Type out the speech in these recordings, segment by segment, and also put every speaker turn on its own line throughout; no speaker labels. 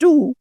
2,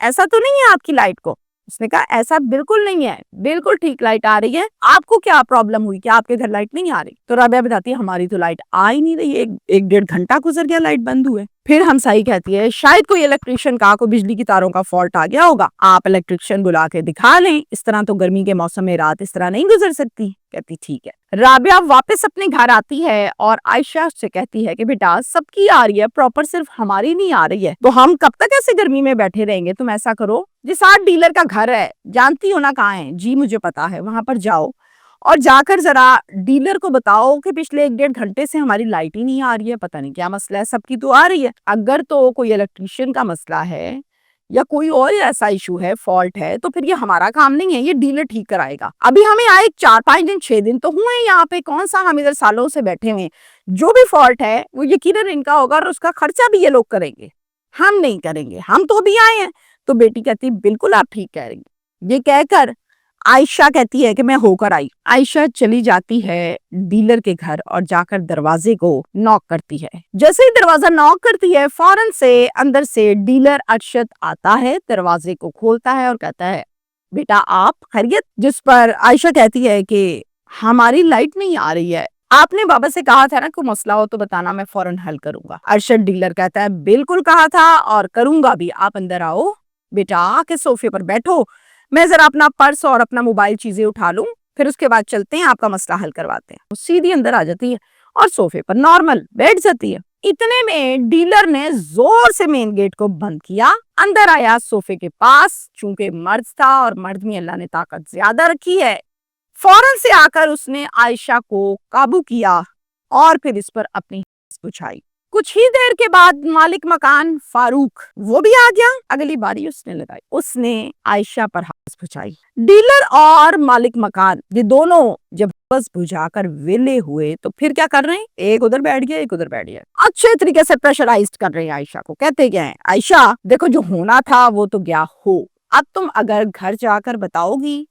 ایسا تو نہیں ہے آپ کی لائٹ کو؟ اس نے کہا ایسا بالکل نہیں ہے, بالکل ٹھیک لائٹ آ رہی ہے, آپ کو کیا پرابلم ہوئی, کیا آپ کے گھر لائٹ نہیں آ رہی؟ تو رابعہ بتاتی ہے ہماری تو لائٹ آ ہی نہیں رہی, ایک ڈیڑھ گھنٹہ گزر گیا لائٹ بند ہوئے. پھر ہمسائی کہتی ہے شاید کوئی الیکٹریشین کا کوئی بجلی کی تاروں کا فالٹ آ گیا ہوگا, آپ الیکٹریشین بلا کے دکھا لیں, اس طرح تو گرمی کے موسم میں رات اس طرح نہیں گزر سکتی. کہتی ٹھیک ہے. رابعہ واپس اپنے گھر آتی ہے اور عائشہ سے کہتی ہے کہ بیٹا سب کی آ رہی ہے, پراپر صرف ہماری نہیں آ رہی ہے, تو ہم کب تک ایسے گرمی میں بیٹھے رہیں گے؟ تم ایسا کرو, جس آج ڈیلر کا گھر ہے, جانتی ہو نا کہاں ہے؟ جی مجھے پتا ہے, وہاں پر جاؤ اور جا کر ذرا ڈیلر کو بتاؤ کہ پچھلے ایک ڈیڑھ گھنٹے سے ہماری لائٹ ہی نہیں آ رہی ہے, پتہ نہیں کیا مسئلہ ہے, سب کی تو آ رہی ہے. اگر تو کوئی الیکٹریشین کا مسئلہ ہے یا کوئی اور ایسا ایشو ہے, فالٹ ہے, تو پھر یہ ہمارا کام نہیں ہے, یہ ڈیلر ٹھیک کرائے گا. ابھی ہمیں آئے 4-5 دن 6 دن تو ہوئے یہاں پہ, کون سا ہم ادھر سالوں سے بیٹھے ہوئے, جو بھی فالٹ ہے وہ یقیناً ان کا ہوگا اور اس کا خرچہ بھی یہ لوگ کریں گے, ہم نہیں کریں گے, ہم تو بھی آئے ہیں. تو بیٹی کہتی بالکل آپ ٹھیک کہہ رہی ہیں. یہ کہہ کر عائشہ کہتی ہے کہ میں ہو کر آئی. عائشہ چلی جاتی ہے ڈیلر کے گھر اور جا کر دروازے کو ناک کرتی ہے. جیسے ہی دروازہ ناک کرتی ہے فوراً سے اندر سے ڈیلر ارشد آتا ہے, دروازے کو کھولتا ہے اور کہتا ہے بیٹا آپ خیریت؟ جس پر عائشہ کہتی ہے کہ ہماری لائٹ نہیں آ رہی ہے, آپ نے بابا سے کہا تھا نا کوئی مسئلہ ہو تو بتانا, میں فوراً حل کروں گا. ارشد ڈیلر کہتا ہے بالکل کہا تھا اور کروں گا بھی, آپ اندر آؤ بیٹا, آ کے صوفے پر بیٹھو, میں ذرا اپنا پرس اور اپنا موبائل چیزیں اٹھا لوں, پھر اس کے بعد چلتے ہیں, آپ کا مسئلہ حل کرواتے ہیں. وہ سیدھی اندر آ جاتی ہے اور صوفے پر نارمل بیٹھ جاتی ہے. اتنے میں ڈیلر نے زور سے مین گیٹ کو بند کیا, اندر آیا صوفے کے پاس, چونکہ مرد تھا اور مرد میں اللہ نے طاقت زیادہ رکھی ہے, فوراً سے آ کر اس نے عائشہ کو قابو کیا اور پھر اس پر اپنی بچھائی. کچھ ہی دیر کے بعد مالک مکان فاروق وہ بھی آ گیا, اگلی باری اس نے لگائی, اس نے عائشہ پر ہاتھ بچھائی. ڈیلر اور مالک مکان یہ دونوں جب بس بجھا کر ویلے ہوئے تو پھر کیا کر رہے ہیں, ایک ادھر بیٹھ گیا ایک ادھر بیٹھ گیا, اچھے طریقے سے پریشرائزڈ کر رہے ہیں عائشہ کو. کہتے کیا ہیں, عائشہ دیکھو جو ہونا تھا وہ تو گیا ہو, اب تم اگر گھر جا کر بتاؤ گی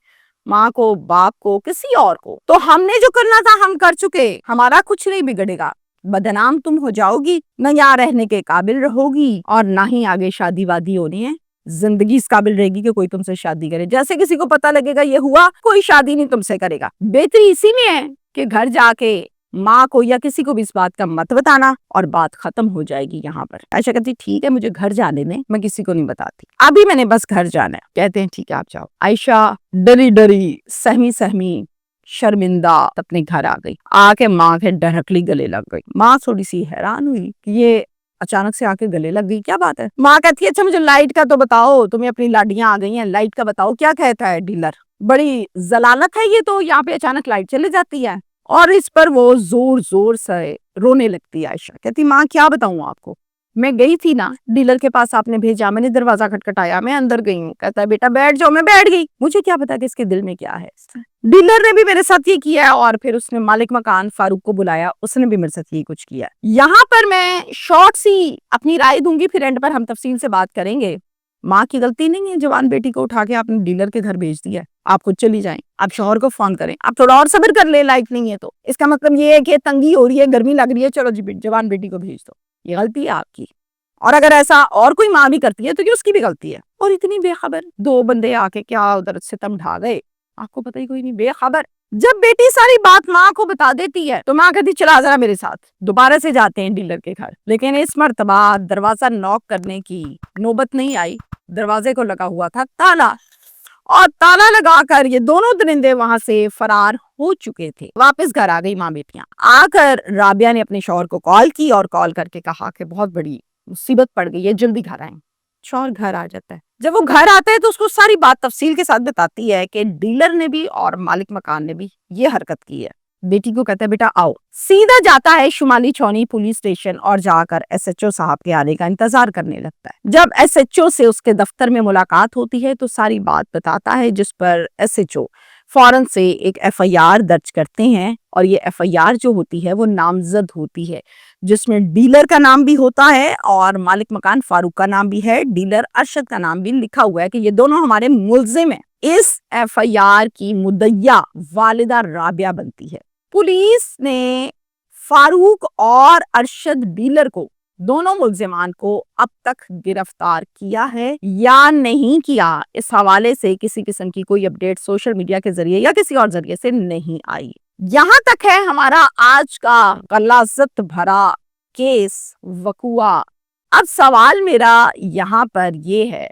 ماں کو, باپ کو, کسی اور کو, تو ہم نے جو کرنا تھا ہم کر چکے, ہمارا کچھ نہیں بگڑے گا. بدنام تم ہو جاؤ گی, نہ یہاں رہنے کے قابل رہو گی اور نہ ہی آگے شادی وادی ہونی ہے, زندگی اس قابل رہے گی کہ کوئی تم سے شادی کرے. جیسے کسی کو پتہ لگے گا یہ ہوا, کوئی شادی نہیں تم سے کرے گا. بہتری اسی میں ہے کہ گھر جا کے ماں کو یا کسی کو بھی اس بات کا مت بتانا اور بات ختم ہو جائے گی یہاں پر. عائشہ کہتی ٹھیک ہے مجھے گھر جانے دیں, میں کسی کو نہیں بتاتی, ابھی میں نے بس گھر جانا ہے. کہتے ہیں ٹھیک ہے آپ جاؤ. عائشہ ڈری ڈری سہمی سہمی شرمندہ اپنے گھر آ گئی, آ کے ماں کے ڈائریکٹلی گلے لگ گئی. ماں تھوڑی سی حیران ہوئی کہ یہ اچانک سے آ کے گلے لگ گئی, کیا بات ہے؟ ماں کہتی ہے اچھا مجھے لائٹ کا تو بتاؤ, تمہیں اپنی لاڈیاں آ گئی ہیں, لائٹ کا بتاؤ کیا کہتا ہے ڈیلر. بڑی ضلالت ہے یہ تو, یہاں پہ اچانک لائٹ چلی جاتی ہے. اور اس پر وہ زور زور سے رونے لگتی ہے. عائشہ کہتی ماں کیا بتاؤں آپ کو, میں گئی تھی نا ڈیلر کے پاس, آپ نے بھیجا, میں نے دروازہ کھٹکھٹایا, میں اندر گئی ہوں. کہتا ہے بیٹا بیٹھ جاؤ, میں بیٹھ گئی, مجھے کیا پتا کہ اس کے دل میں کیا ہے. ڈیلر نے بھی میرے ساتھ یہ کیا اور پھر اس نے مالک مکان فاروق کو بلایا, اس نے بھی میرے ساتھ یہ کچھ کیا. یہاں پر میں شارٹ سی اپنی رائے دوں گی, پھر اینڈ پر ہم تفصیل سے بات کریں گے. ماں کی غلطی نہیں ہے, جوان بیٹی کو اٹھا کے آپ نے ڈیلر کے گھر بھیج دیا, آپ خود چلی جائیں, آپ شوہر کو فون کریں, آپ تھوڑا اور صبر کر لیں, لائٹ نہیں ہے تو اس کا مطلب یہ ہے کہ تنگی ہو رہی ہے, گرمی لگ رہی ہے, چلو جی جوان بیٹی کو بھیج دو. یہ غلطی ہے آپ کی, اور اگر ایسا اور کوئی ماں بھی کرتی ہے تو یہ اس کی بھی غلطی ہے. اور اتنی بے خبر, 2 بندے آ کے کیا ادھر ستم ڈھا گئے, آپ کو پتہ ہی کوئی نہیں, بے خبر. جب بیٹی ساری بات ماں کو بتا دیتی ہے تو ماں کہتی چلا ذرا میرے ساتھ. دوبارہ سے جاتے ہیں ڈیلر کے گھر, لیکن اس مرتبہ دروازہ نوک کرنے کی نوبت نہیں آئی. دروازے کو لگا ہوا تھا تالا, اور تالا لگا کر یہ دونوں درندے وہاں سے فرار ہو چکے تھے. واپس گھر آ گئی ماں بیٹیاں. آ کر رابعہ نے اپنے شوہر کو کال کی اور کال کر کے کہا کہ بہت بڑی مصیبت پڑ گئی ہے, جلدی گھر آئیں. شوہر گھر آ جاتا ہے. جب وہ گھر آتا ہے تو اس کو ساری بات تفصیل کے ساتھ بتاتی ہے کہ ڈیلر نے بھی اور مالک مکان نے بھی یہ حرکت کی ہے. بیٹی کو کہتا ہے بیٹا آؤ. سیدھا جاتا ہے شمالی چھونی پولیس اسٹیشن اور جا کر ایس ایچ او صاحب کے آنے کا انتظار کرنے لگتا ہے. جب ایس ایچ او سے اس کے دفتر میں ملاقات ہوتی ہے تو ساری بات بتاتا ہے, جس پر ایس ایچ او فوراً سے ایک ایف آئی آر درج کرتے ہیں, اور یہ ایف آئی آر جو ہوتی ہے وہ نامزد ہوتی ہے, جس میں ڈیلر کا نام بھی ہوتا ہے اور مالک مکان فاروق کا نام بھی ہے, ڈیلر ارشد کا نام بھی لکھا ہوا ہے کہ یہ دونوں ہمارے ملزم ہیں. اس ایف آئی آر کی مدعیہ والدہ رابعہ بنتی ہے. پولیس نے فاروق اور ارشد ڈیلر کو دونوں ملزمان کو اب تک گرفتار کیا ہے یا نہیں کیا، اس حوالے سے کسی قسم کی کوئی اپڈیٹ سوشل میڈیا کے ذریعے یا کسی اور ذریعے سے نہیں آئی۔ یہاں تک ہے ہمارا آج کا غلاظت بھرا کیس وقوعہ۔ اب سوال میرا یہاں پر یہ ہے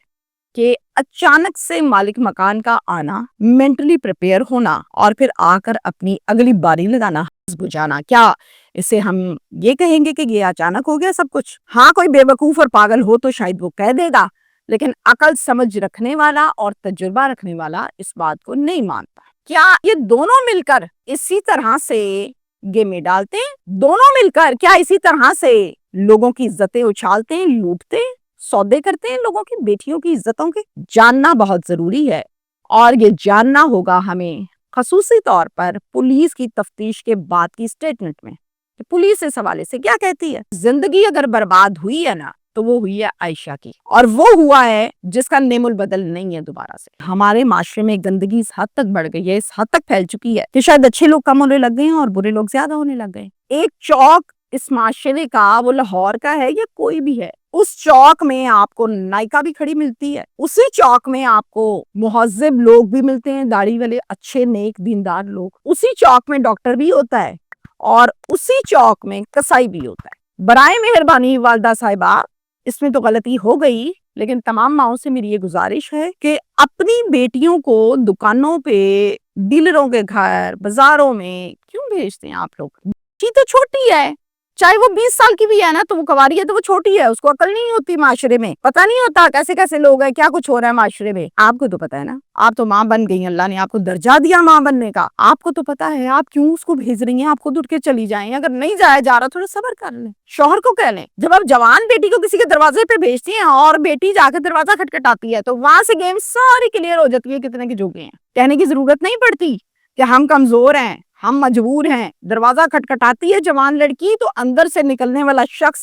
کہ اچانک سے مالک مکان کا آنا، مینٹلی پریپیئر ہونا اور پھر آ کر اپنی اگلی باری لگانا، بجانا، کیا اسے ہم یہ کہیں گے کہ یہ اچانک ہو گیا سب کچھ؟ ہاں، کوئی بے وقوف اور پاگل ہو تو شاید وہ کہہ دے گا، لیکن عقل سمجھ رکھنے والا اور تجربہ رکھنے والا اس بات کو نہیں مانتا۔ کیا یہ دونوں مل کر اسی طرح سے گیمیں ڈالتے ہیں؟ دونوں مل کر کیا اسی طرح سے لوگوں کی عزتیں اچھالتے ہیں، لوٹتے ہیں، سودے کرتے ہیں لوگوں کی بیٹیوں کی عزتوں کے؟ جاننا بہت ضروری ہے، اور یہ جاننا ہوگا ہمیں خصوصی طور پر پولیس کی تفتیش کے بعد کی سٹیٹمنٹ میں، کہ پولیس اس حوالے سے کیا کہتی ہے۔ زندگی اگر برباد ہوئی ہے نا، تو وہ ہوئی ہے عائشہ کی، اور وہ ہوا ہے جس کا نیم البدل نہیں ہے دوبارہ سے۔ ہمارے معاشرے میں گندگی اس حد تک بڑھ گئی ہے، اس حد تک پھیل چکی ہے کہ شاید اچھے لوگ کم ہونے لگ گئے ہیں اور برے لوگ زیادہ ہونے لگ گئے۔ ایک چوک اس معاشرے کا، وہ لاہور کا ہے یا کوئی بھی ہے، اس چوک میں آپ کو نائکا بھی کھڑی ملتی ہے، اسی چوک میں آپ کو مہذب لوگ بھی ملتے ہیں، داڑھی والے اچھے نیک دیندار لوگ، اسی چوک میں ڈاکٹر بھی ہوتا ہے، اور اسی چوک میں کسائی بھی ہوتا ہے۔ برائے مہربانی والدہ صاحبہ، اس میں تو غلطی ہو گئی، لیکن تمام ماؤں سے میری یہ گزارش ہے کہ اپنی بیٹیوں کو دکانوں پہ، ڈیلروں کے گھر، بازاروں میں کیوں بھیجتے ہیں آپ لوگ؟ بچی تو چھوٹی ہے، چاہے وہ 20 سال کی بھی ہے نا، تو وہ کواری ہے تو وہ چھوٹی ہے، اس کو عقل نہیں ہوتی، معاشرے میں پتہ نہیں ہوتا کیسے کیسے لوگ ہیں، کیا کچھ ہو رہا ہے معاشرے میں۔ آپ کو تو پتا ہے نا، آپ تو ماں بن گئی، اللہ نے آپ کو درجہ دیا ماں بننے کا، آپ کو تو پتا ہے، آپ کیوں اس کو بھیج رہی ہیں؟ آپ خود اٹھ کے چلی جائیں، اگر نہیں جایا جا رہا تھوڑا صبر کر لیں، شوہر کو کہہ لیں۔ جب آپ جوان بیٹی کو کسی کے دروازے پہ بھیجتی ہیں اور بیٹی جا کے دروازہ کھٹکھٹاتی ہے، تو وہاں سے گیم ساری کلیئر ہو جاتی ہے، کتنے کے جوگے ہیں، کہنے کی ضرورت نہیں پڑتی کہ ہم کمزور ہیں، ہم مجبور ہیں۔ دروازہ کھٹکھٹاتی ہے جوان لڑکی، تو اندر سے نکلنے والا شخص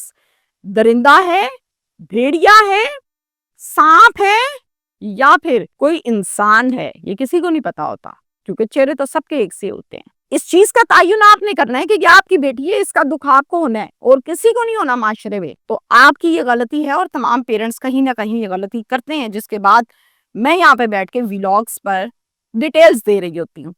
درندہ ہے، بھیڑیا ہے، سانپ ہے، یا پھر کوئی انسان ہے، یہ کسی کو نہیں پتا ہوتا، کیونکہ چہرے تو سب کے ایک سے ہوتے ہیں۔ اس چیز کا تعین آپ نے کرنا ہے کہ کیا آپ کی بیٹی ہے، اس کا دکھ آپ کو ہونا ہے اور کسی کو نہیں ہونا معاشرے میں۔ تو آپ کی یہ غلطی ہے، اور تمام پیرنٹس کہیں نہ کہیں یہ غلطی کرتے ہیں، جس کے بعد میں یہاں پہ بیٹھ کے ویلاگز پر ڈیٹیلز دے رہی ہوتی ہوں۔